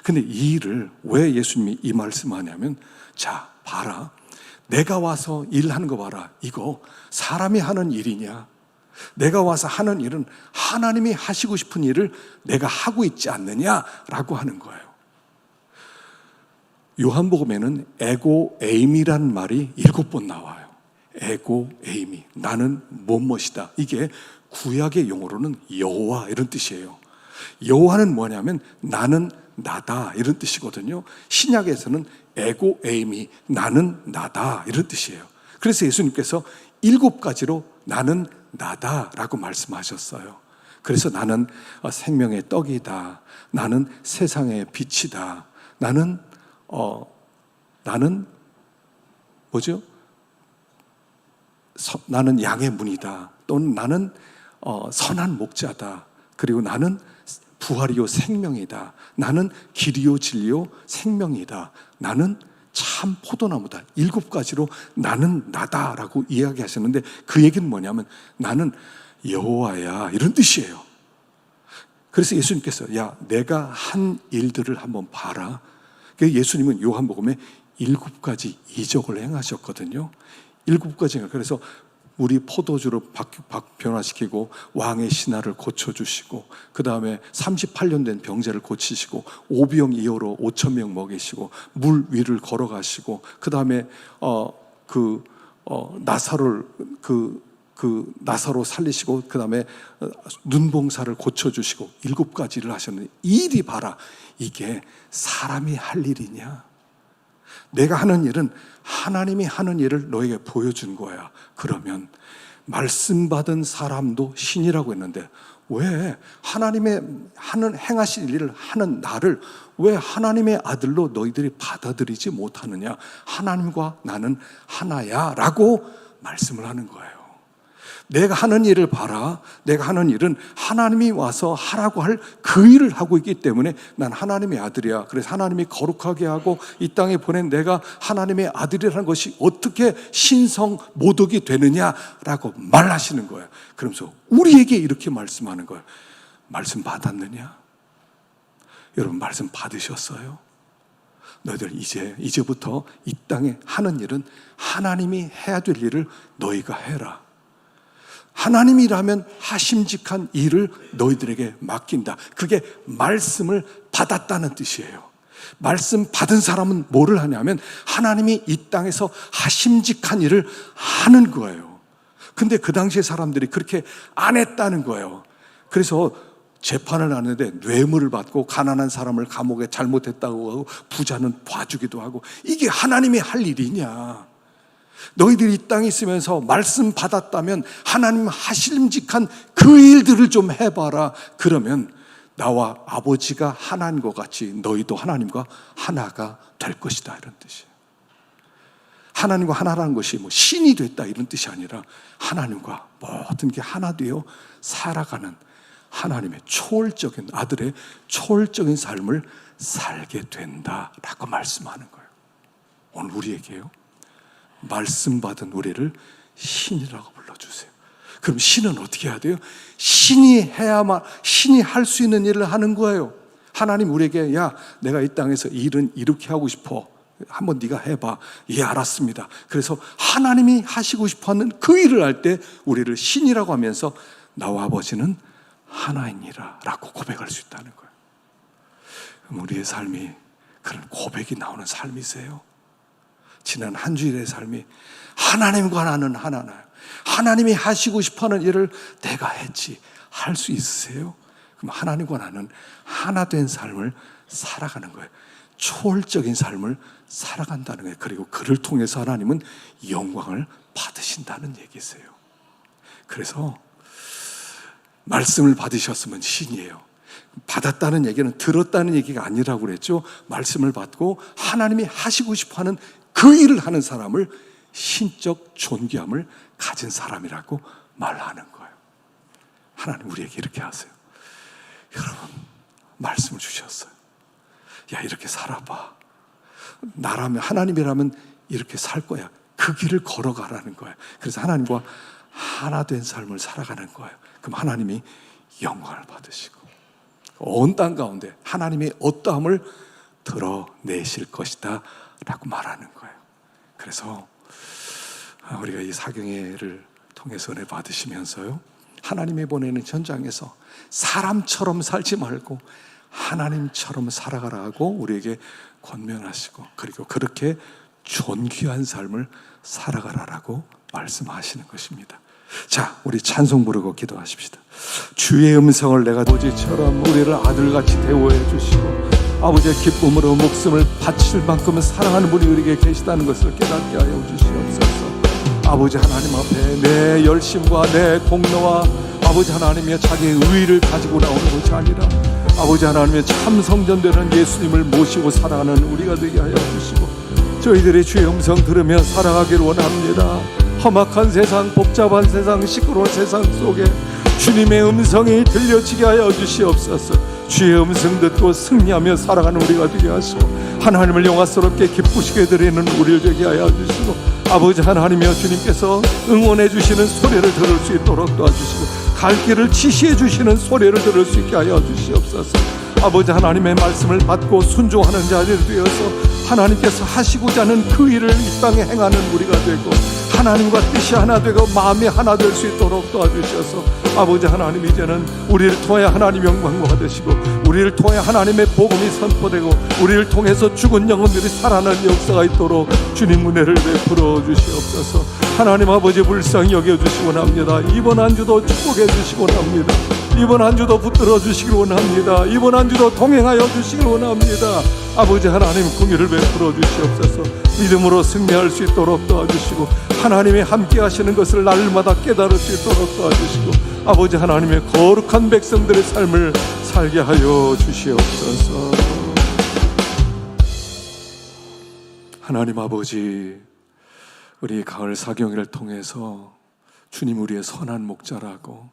근데 이 일을 왜 예수님이 이 말씀하냐면 자, 봐라. 내가 와서 일하는 거 봐라. 이거 사람이 하는 일이냐? 내가 와서 하는 일은 하나님이 하시고 싶은 일을 내가 하고 있지 않느냐라고 하는 거예요. 요한복음에는 에고 에임이란 말이 7번 나와요. 에고 에임이 나는 뭐뭐이다. 이게 구약의 용어로는 여호와 이런 뜻이에요. 여호와는 뭐냐면 나는 나다 이런 뜻이거든요. 신약에서는 에고 에임이 나는 나다 이런 뜻이에요. 그래서 예수님께서 7가지로 나는 나다라고 말씀하셨어요. 그래서 나는 생명의 떡이다. 나는 세상의 빛이다. 나는 뭐죠? 나는 양의 문이다. 또는 나는 선한 목자다. 그리고 나는 부활이요 생명이다. 나는 길이요 진리요 생명이다. 나는 참 포도나무다. 7가지로 나는 나다라고 이야기하셨는데 그 얘기는 뭐냐면 나는 여호와야 이런 뜻이에요. 그래서 예수님께서 야 내가 한 일들을 한번 봐라. 예수님은 요한복음에 7가지 이적을 행하셨거든요. 7가지가 그래서 우리 포도주로 변화시키고 왕의 신하를 고쳐주시고 그 다음에 38년 된 병자를 고치시고 오병 이어로 5,000명 먹이시고 물 위를 걸어가시고 그 다음에 나사로 살리시고 그 다음에 눈봉사를 고쳐주시고 7가지를 하셨는데 이리 봐라. 이게 사람이 할 일이냐? 내가 하는 일은 하나님이 하는 일을 너에게 보여준 거야. 그러면 말씀 받은 사람도 신이라고 했는데 왜 하나님의 행하실 일을 하는 나를 왜 하나님의 아들로 너희들이 받아들이지 못하느냐? 하나님과 나는 하나야 라고 말씀을 하는 거예요. 내가 하는 일을 봐라. 내가 하는 일은 하나님이 와서 하라고 할 그 일을 하고 있기 때문에 난 하나님의 아들이야. 그래서 하나님이 거룩하게 하고 이 땅에 보낸 내가 하나님의 아들이라는 것이 어떻게 신성 모독이 되느냐라고 말하시는 거예요. 그러면서 우리에게 이렇게 말씀하는 거예요. 말씀 받았느냐? 여러분 말씀 받으셨어요? 너희들 이제부터 이 땅에 하는 일은 하나님이 해야 될 일을 너희가 해라. 하나님이라면 하심직한 일을 너희들에게 맡긴다. 그게 말씀을 받았다는 뜻이에요. 말씀 받은 사람은 뭐를 하냐면 하나님이 이 땅에서 하심직한 일을 하는 거예요. 근데 그 당시에 사람들이 그렇게 안 했다는 거예요. 그래서 재판을 하는데 뇌물을 받고 가난한 사람을 감옥에 잘못했다고 하고 부자는 봐주기도 하고 이게 하나님이 할 일이냐? 너희들이 이 땅에 있으면서 말씀 받았다면 하나님 하심직한 그 일들을 좀 해봐라. 그러면 나와 아버지가 하나인 것 같이 너희도 하나님과 하나가 될 것이다 이런 뜻이에요. 하나님과 하나라는 것이 뭐 신이 됐다 이런 뜻이 아니라 하나님과 모든 게 하나 되어 살아가는 하나님의 초월적인 아들의 초월적인 삶을 살게 된다라고 말씀하는 거예요. 오늘 우리에게요. 말씀 받은 우리를 신이라고 불러주세요. 그럼 신은 어떻게 해야 돼요? 신이 해야만, 신이 할 수 있는 일을 하는 거예요. 하나님 우리에게 야 내가 이 땅에서 일은 이렇게 하고 싶어. 한번 네가 해봐. 예 알았습니다. 그래서 하나님이 하시고 싶어하는 그 일을 할 때 우리를 신이라고 하면서 나와 아버지는 하나이니라 라고 고백할 수 있다는 거예요. 그럼 우리의 삶이 그런 고백이 나오는 삶이세요? 지난 한 주일의 삶이 하나님과 나는 하나나요. 하나님이 하시고 싶어하는 일을 내가 했지 할 수 있으세요? 그럼 하나님과 나는 하나 된 삶을 살아가는 거예요. 초월적인 삶을 살아간다는 거예요. 그리고 그를 통해서 하나님은 영광을 받으신다는 얘기세요. 그래서 말씀을 받으셨으면 신이에요. 받았다는 얘기는 들었다는 얘기가 아니라고 그랬죠. 말씀을 받고 하나님이 하시고 싶어하는 그 일을 하는 사람을 신적 존귀함을 가진 사람이라고 말하는 거예요. 하나님 우리에게 이렇게 하세요. 여러분 말씀을 주셨어요. 야 이렇게 살아봐. 나라면 하나님이라면 이렇게 살 거야. 그 길을 걸어가라는 거예요. 그래서 하나님과 하나 된 삶을 살아가는 거예요. 그럼 하나님이 영광을 받으시고 온 땅 가운데 하나님의 어떠함을 드러내실 것이다 라고 말하는 거예요. 그래서 우리가 이 사경회를 통해서 은혜 받으시면서요 하나님이 보내는 현장에서 사람처럼 살지 말고 하나님처럼 살아가라 하고 우리에게 권면하시고 그리고 그렇게 존귀한 삶을 살아가라라고 말씀하시는 것입니다. 자, 우리 찬송 부르고 기도하십시다. 주의 음성을 내가 아버지처럼 우리를 아들같이 대우해 주시고 아버지의 기쁨으로 목숨을 바칠 만큼 사랑하는 분이 우리에게 계시다는 것을 깨닫게 하여 주시옵소서. 아버지 하나님 앞에 내 열심과 내 공로와 아버지 하나님의 자기의 의의를 가지고 나오는 것이 아니라 아버지 하나님의 참 성전되는 예수님을 모시고 살아가는 우리가 되게 하여 주시고 저희들이 주의 음성 들으며 살아가기를 원합니다. 험악한 세상, 복잡한 세상, 시끄러운 세상 속에 주님의 음성이 들려지게 하여 주시옵소서. 주의 음성 듣고 승리하며 살아가는 우리가 되게 하시고 하나님을 영화스럽게 기쁘시게 드리는 우리를 되게 하여 주시고 아버지 하나님이여 주님께서 응원해 주시는 소리를 들을 수 있도록 도와주시고 갈 길을 지시해 주시는 소리를 들을 수 있게 하여 주시옵소서. 아버지 하나님의 말씀을 받고 순종하는 자들이 되어서 하나님께서 하시고자 하는 그 일을 이 땅에 행하는 우리가 되고 하나님과 뜻이 하나 되고 마음이 하나 될 수 있도록 도와주셔서 아버지 하나님 이제는 우리를 통해 하나님 영광 받으시고 우리를 통해 하나님의 복음이 선포되고 우리를 통해서 죽은 영혼들이 살아나는 역사가 있도록 주님 은혜를 베풀어 주시옵소서. 하나님 아버지 불쌍히 여겨주시곤 합니다. 이번 한 주도 축복해 주시곤 합니다. 이번 한 주도 붙들어 주시길 원합니다. 이번 한 주도 동행하여 주시길 원합니다. 아버지 하나님 긍휼을 베풀어 주시옵소서. 믿음으로 승리할 수 있도록 도와주시고 하나님이 함께 하시는 것을 날마다 깨달을 수 있도록 도와주시고 아버지 하나님의 거룩한 백성들의 삶을 살게 하여 주시옵소서. 하나님 아버지, 우리 가을 사경회를 통해서 주님 우리의 선한 목자라고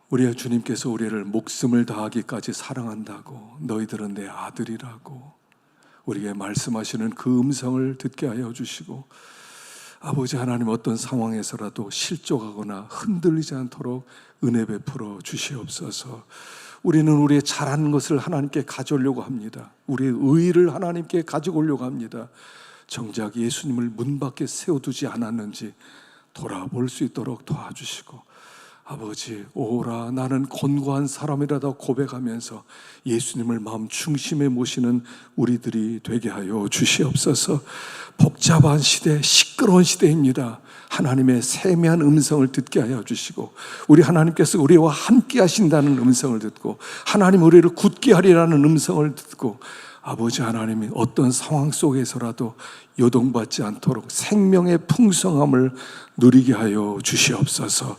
우리의 주님께서 우리를 목숨을 다하기까지 사랑한다고 너희들은 내 아들이라고 우리에게 말씀하시는 그 음성을 듣게 하여 주시고 아버지 하나님 어떤 상황에서라도 실족하거나 흔들리지 않도록 은혜 베풀어 주시옵소서. 우리는 우리의 잘하는 것을 하나님께 가져오려고 합니다. 우리의 의의를 하나님께 가지고 오려고 합니다. 정작 예수님을 문 밖에 세워두지 않았는지 돌아볼 수 있도록 도와주시고 아버지 오라 나는 곤고한 사람이라다 고백하면서 예수님을 마음 중심에 모시는 우리들이 되게 하여 주시옵소서. 복잡한 시대, 시끄러운 시대입니다. 하나님의 세미한 음성을 듣게 하여 주시고 우리 하나님께서 우리와 함께 하신다는 음성을 듣고 하나님 우리를 굳게 하리라는 음성을 듣고 아버지 하나님이 어떤 상황 속에서라도 요동받지 않도록 생명의 풍성함을 누리게 하여 주시옵소서.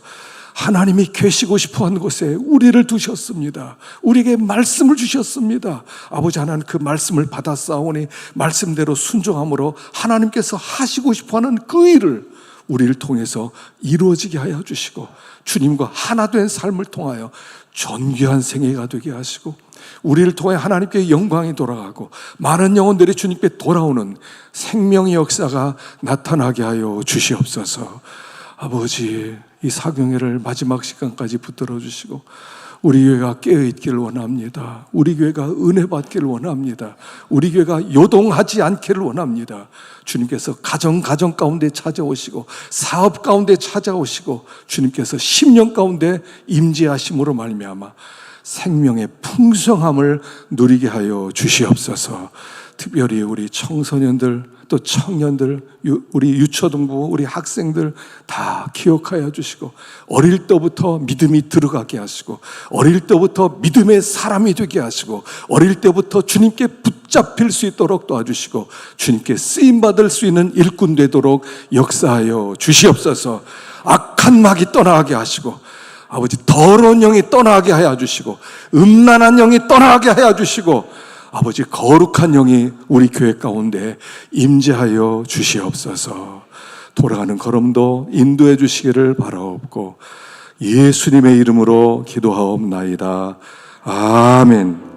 하나님이 계시고 싶어하는 곳에 우리를 두셨습니다. 우리에게 말씀을 주셨습니다. 아버지 하나님 그 말씀을 받아 싸우니 말씀대로 순종함으로 하나님께서 하시고 싶어하는 그 일을 우리를 통해서 이루어지게 하여 주시고 주님과 하나 된 삶을 통하여 존귀한 생애가 되게 하시고 우리를 통해 하나님께 영광이 돌아가고 많은 영혼들이 주님께 돌아오는 생명의 역사가 나타나게 하여 주시옵소서. 아버지 이 사경회를 마지막 시간까지 붙들어 주시고 우리 교회가 깨어있기를 원합니다. 우리 교회가 은혜 받기를 원합니다. 우리 교회가 요동하지 않기를 원합니다. 주님께서 가정 가운데 찾아오시고 사업 가운데 찾아오시고 주님께서 심령 가운데 임재하심으로 말미암아 생명의 풍성함을 누리게 하여 주시옵소서. 특별히 우리 청소년들 또 청년들 우리 유초등부 우리 학생들 다 기억하여 주시고 어릴 때부터 믿음이 들어가게 하시고 어릴 때부터 믿음의 사람이 되게 하시고 어릴 때부터 주님께 붙잡힐 수 있도록 도와주시고 주님께 쓰임받을 수 있는 일꾼 되도록 역사하여 주시옵소서. 악한 마귀 떠나게 하시고 아버지 더러운 영이 떠나게 하여 주시고 음란한 영이 떠나게 하여 주시고 아버지 거룩한 영이 우리 교회 가운데 임재하여 주시옵소서. 돌아가는 걸음도 인도해 주시기를 바라옵고 예수님의 이름으로 기도하옵나이다. 아멘.